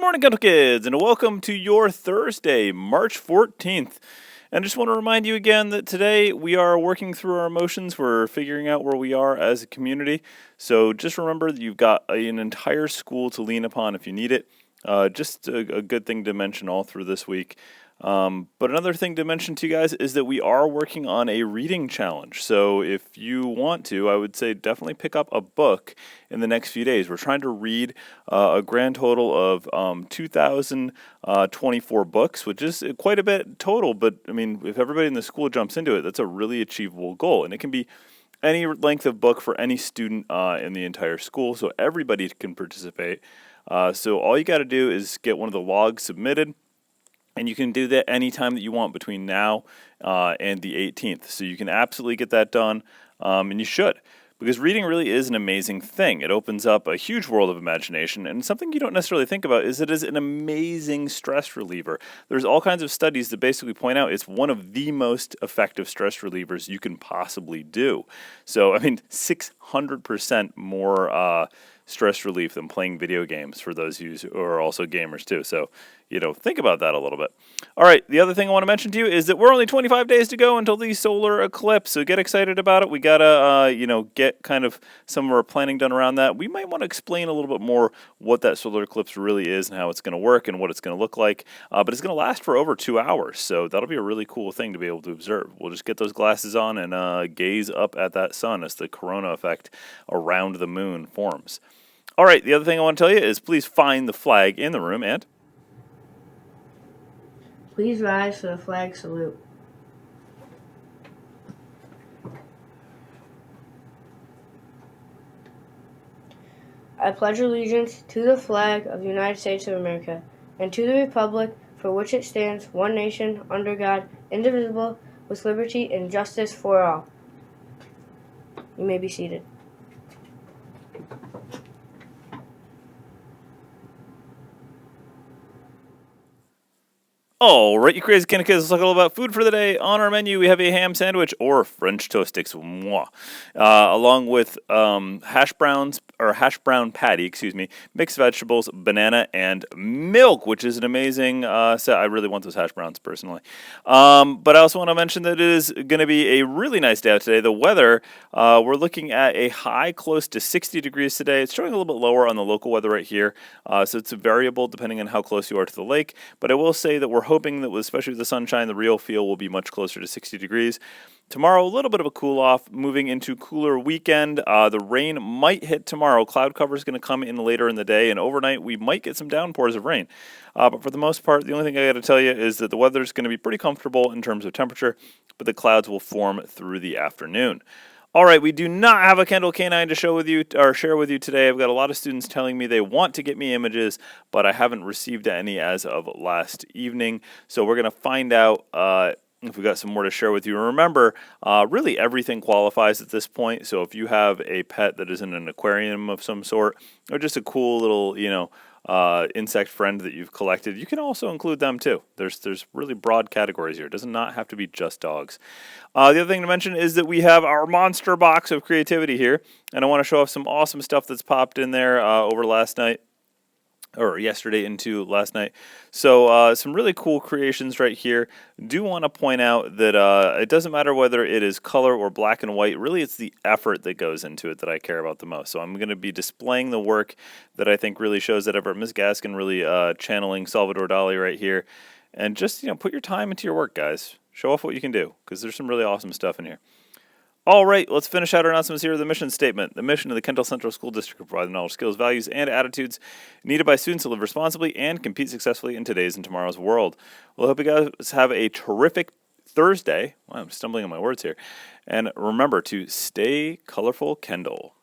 morning, Kendall Kids, and welcome to your Thursday, March 14th. And I just want to remind you again that today we are working through our emotions. We're figuring out where we are as a community. So just remember that you've got an entire school to lean upon if you need it. Just a good thing to mention all through this week. But another thing to mention to you guys is that we are working on a reading challenge. So if you want to, I would say definitely pick up a book in the next few days. We're trying to read a grand total of 2,024 books, which is quite a bit total. But I mean, if everybody in the school jumps into it, that's a really achievable goal. And it can be any length of book for any student in the entire school, so everybody can participate. So all you got to do is get one of the logs submitted. And you can do that anytime that you want between now and the 18th. So you can absolutely get that done, and you should. Because reading really is an amazing thing. It opens up a huge world of imagination, and something you don't necessarily think about is it is an amazing stress reliever. There's all kinds of studies that basically point out it's one of the most effective stress relievers you can possibly do. So, I mean, 600% more stress relief than playing video games for those of you who are also gamers too. So, think about that a little bit. All right, the other thing I want to mention to you is that we're only 25 days to go until the solar eclipse, so get excited about it. We got to, get kind of some of our planning done around that. We might want to explain a little bit more what that solar eclipse really is and how it's going to work and what it's going to look like, but it's going to last for over 2 hours, so that'll be a really cool thing to be able to observe. We'll just get those glasses on and gaze up at that sun as the corona effect around the moon forms. All right, the other thing I want to tell you is please find the flag in the room and please rise for the flag salute. I pledge allegiance to the flag of the United States of America and to the republic for which it stands, one nation, under God, indivisible, with liberty and justice for all. You may be seated. all right, you crazy kind of kids, let's talk all about food for the day. On our menu, we have a ham sandwich or French toast sticks, along with hash brown patty, mixed vegetables, banana, and milk, which is an amazing set. I really want those hash browns personally. But I also want to mention that it is going to be a really nice day out today. The weather, we're looking at a high close to 60 degrees today. It's showing a little bit lower on the local weather right here, so it's variable depending on how close you are to the lake. But I will say that we're hoping that, especially with the sunshine, the real feel will be much closer to 60 degrees. Tomorrow, a little bit of a cool off, moving into cooler weekend. The rain might hit tomorrow. Cloud cover is going to come in later in the day, and overnight we might get some downpours of rain. But for the most part, the only thing I got to tell you is that the weather is going to be pretty comfortable in terms of temperature, but the clouds will form through the afternoon. All right, we do not have a Kendall Canine to share with you today. I've got a lot of students telling me they want to get me images, but I haven't received any as of last evening. So we're going to find out if we got some more to share with you. Remember, really everything qualifies at this point. So if you have a pet that is in an aquarium of some sort, or just a cool little, insect friend that you've collected, you can also include them too. There's really broad categories here. It does not have to be just dogs. The other thing to mention is that we have our monster box of creativity here, and I want to show off some awesome stuff that's popped in there over last night. Or yesterday into last night. So some really cool creations right here. Do want to point out that it doesn't matter whether it is color or black and white. Really, it's the effort that goes into it that I care about the most. So I'm going to be displaying the work that I think really shows that effort. Ms. Gaskin really channeling Salvador Dali right here. And just, put your time into your work, guys. Show off what you can do, because there's some really awesome stuff in here. All right, let's finish out our announcements here with the mission statement. The mission of the Kendall Central School District to provide the knowledge, skills, values, and attitudes needed by students to live responsibly and compete successfully in today's and tomorrow's world. Well, I hope you guys have a terrific Thursday. Wow, I'm stumbling on my words here. And remember to stay colorful, Kendall.